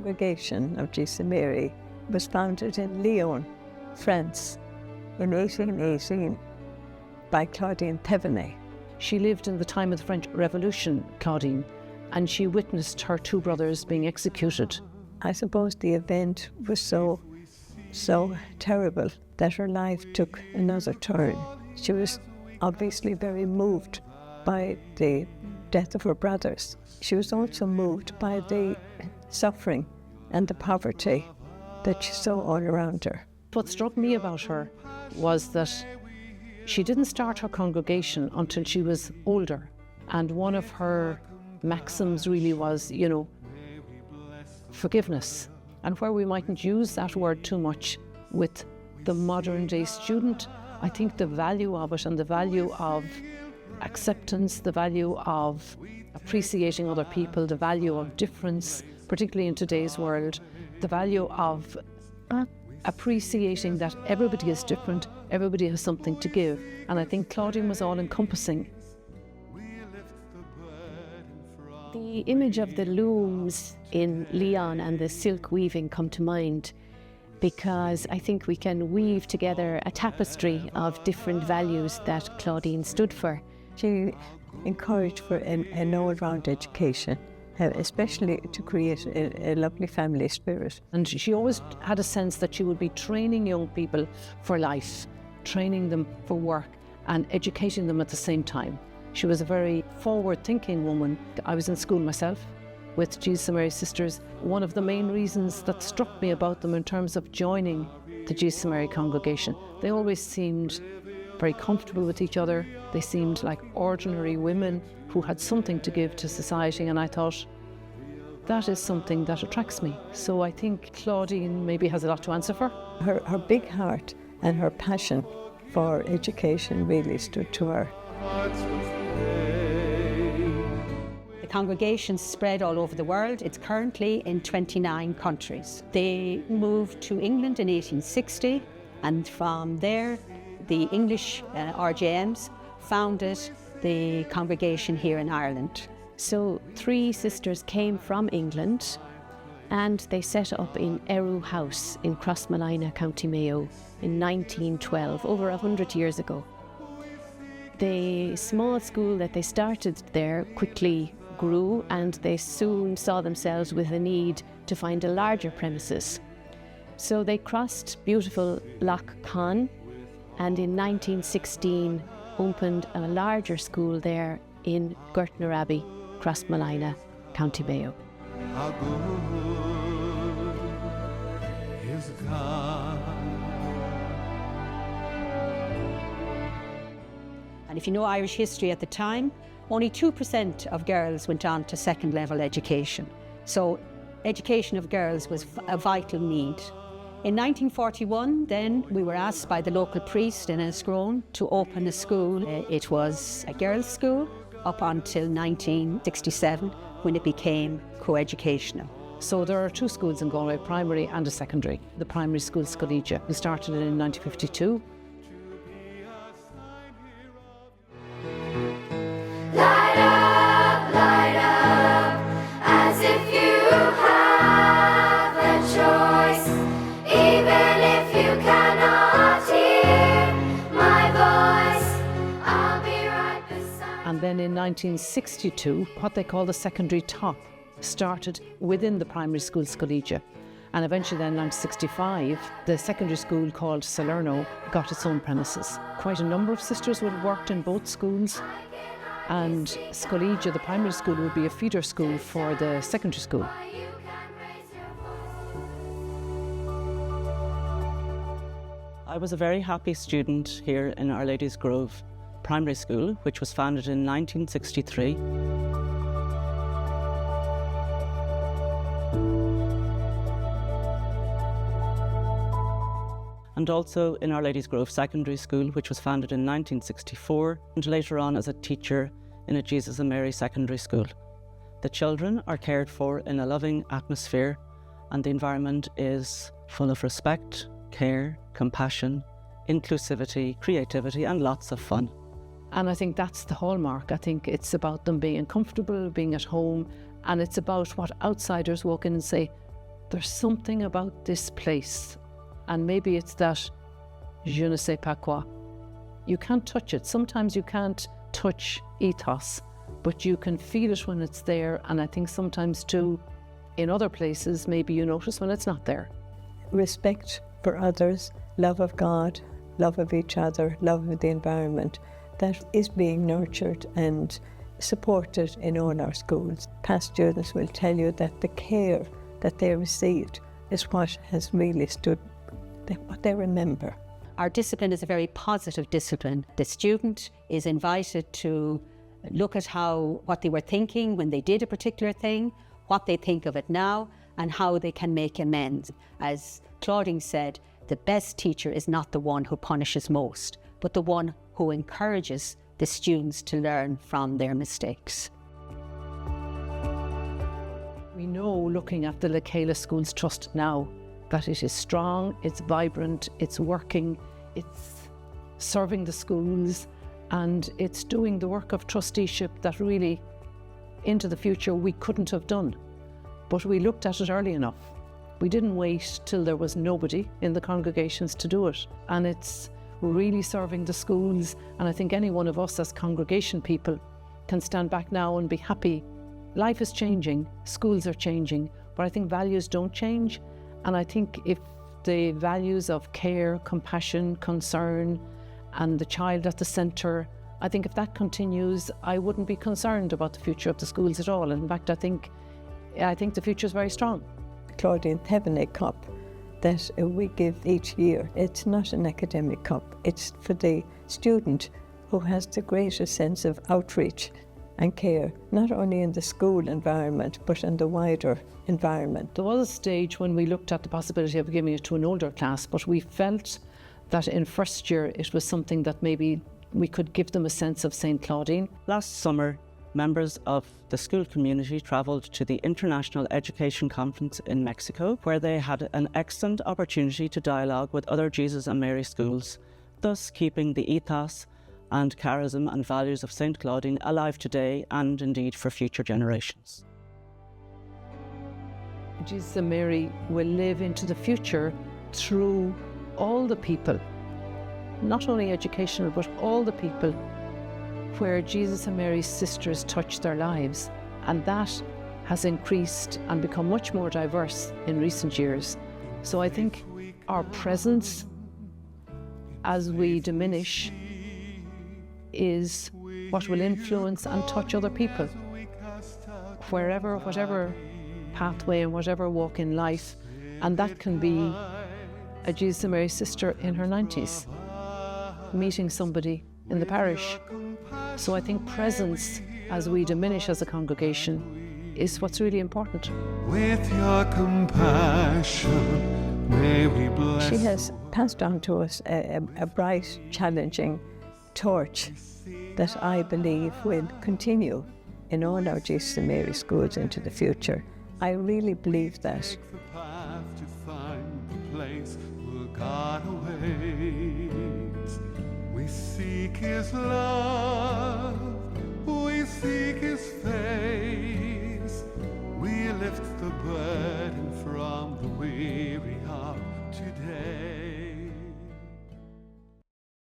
congregation of Jesus Mary was founded in Lyon, France, in 1818 by Claudine Thévenet. She lived in the time of the French Revolution, Claudine, and she witnessed her two brothers being executed. I suppose the event was so terrible that her life took another turn. She was obviously very moved by the death of her brothers. She was also moved by the suffering and the poverty that she saw all around her. What struck me about her was that she didn't start her congregation until she was older. And one of her maxims really was, forgiveness. And where we mightn't use that word too much with the modern day student, I think the value of it and the value of acceptance, the value of appreciating other people, the value of difference, particularly in today's world, the value of appreciating that everybody is different, everybody has something to give. And I think Claudine was all-encompassing. The image of the looms in Lyon and the silk weaving come to mind, because I think we can weave together a tapestry of different values that Claudine stood for. She encouraged for an all-round education, especially to create a lovely family spirit. And she always had a sense that she would be training young people for life, training them for work and educating them at the same time. She was a very forward-thinking woman. I was in school myself with Jesus and Mary Sisters. One of the main reasons that struck me about them in terms of joining the Jesus and Mary congregation, they always seemed very comfortable with each other. They seemed like ordinary women who had something to give to society, and I thought, that is something that attracts me. So I think Claudine maybe has a lot to answer for. Her big heart and her passion for education really stood to her. The congregation spread all over the world. It's currently in 29 countries. They moved to England in 1860, and from there the English RJMs founded the congregation here in Ireland. So 3 sisters came from England and they set up in Eru House in Crossmalina, County Mayo in 1912, over 100 years ago. The small school that they started there quickly grew, and they soon saw themselves with a need to find a larger premises. So they crossed beautiful Lough Conn, and in 1916 opened a larger school there in Gertner Abbey, Crossmalina, County Mayo. How good is God. And if you know Irish history at the time, only 2% of girls went on to second level education. So education of girls was a vital need. In 1941, then, we were asked by the local priest in Enniscrone to open a school. It was a girls' school up until 1967, when it became co-educational. So there are 2 schools in Galway, primary and a secondary. The primary school, Scolegia. We started it in 1952. Light up, as if you have a choice, even if you cannot hear my voice, I'll be right beside you. And then in 1962, what they call the secondary top started within the primary school, Scolegia. And eventually then in 1965, the secondary school called Salerno got its own premises. Quite a number of sisters would have worked in both schools, and Scolegia, the primary school, would be a feeder school for the secondary school. I was a very happy student here in Our Lady's Grove Primary School, which was founded in 1963. And also in Our Lady's Grove Secondary School, which was founded in 1964, and later on as a teacher in a Jesus and Mary Secondary School. The children are cared for in a loving atmosphere, and the environment is full of respect, care, compassion, inclusivity, creativity, and lots of fun. And I think that's the hallmark. I think it's about them being comfortable, being at home, and it's about what outsiders walk in and say, there's something about this place, and maybe it's that je ne sais pas quoi. You can't touch it. Sometimes you can't touch Ethos, but you can feel it when it's there, and I think sometimes too, in other places, maybe you notice when it's not there. Respect for others, love of God, love of each other, love of the environment, that is being nurtured and supported in all our schools. Past students will tell you that the care that they received is what has really stood, what they remember. Our discipline is a very positive discipline. The student is invited to look at what they were thinking when they did a particular thing, what they think of it now, and how they can make amends. As Claudine said, the best teacher is not the one who punishes most, but the one who encourages the students to learn from their mistakes. We know, looking at the Chéile Schools Trust now, that it is strong, it's vibrant, it's working, it's serving the schools, and it's doing the work of trusteeship that really, into the future, we couldn't have done. But we looked at it early enough. We didn't wait till there was nobody in the congregations to do it. And it's really serving the schools, and I think any one of us as congregation people can stand back now and be happy. Life is changing, schools are changing, but I think values don't change. And I think if the values of care, compassion, concern, and the child at the centre, I think if that continues, I wouldn't be concerned about the future of the schools at all. And in fact, I think the future is very strong. Claudine Thevenet Cup that we give each year, it's not an academic cup, it's for the student who has the greatest sense of outreach and care, not only in the school environment, but in the wider environment. There was a stage when we looked at the possibility of giving it to an older class, but we felt that in first year it was something that maybe we could give them a sense of St. Claudine. Last summer, members of the school community travelled to the International Education Conference in Mexico, where they had an excellent opportunity to dialogue with other Jesus and Mary schools, thus keeping the ethos and charism and values of St. Claudine alive today and indeed for future generations. Jesus and Mary will live into the future through all the people, not only educational, but all the people where Jesus and Mary's sisters touched their lives. And that has increased and become much more diverse in recent years. So I think our presence as we diminish is what will influence and touch other people. Wherever, whatever pathway and whatever walk in life, and that can be a Jesus and Mary sister in her 90s, meeting somebody in the parish. So I think presence as we diminish as a congregation is what's really important. With your compassion, may we bless. She has passed on to us a bright, challenging torch that I believe will continue in all our Jesus and Mary schools into the future. I really believe that. Take the path to find the place where God awaits. We seek His love, we seek His face. We lift the burden from the weary of today.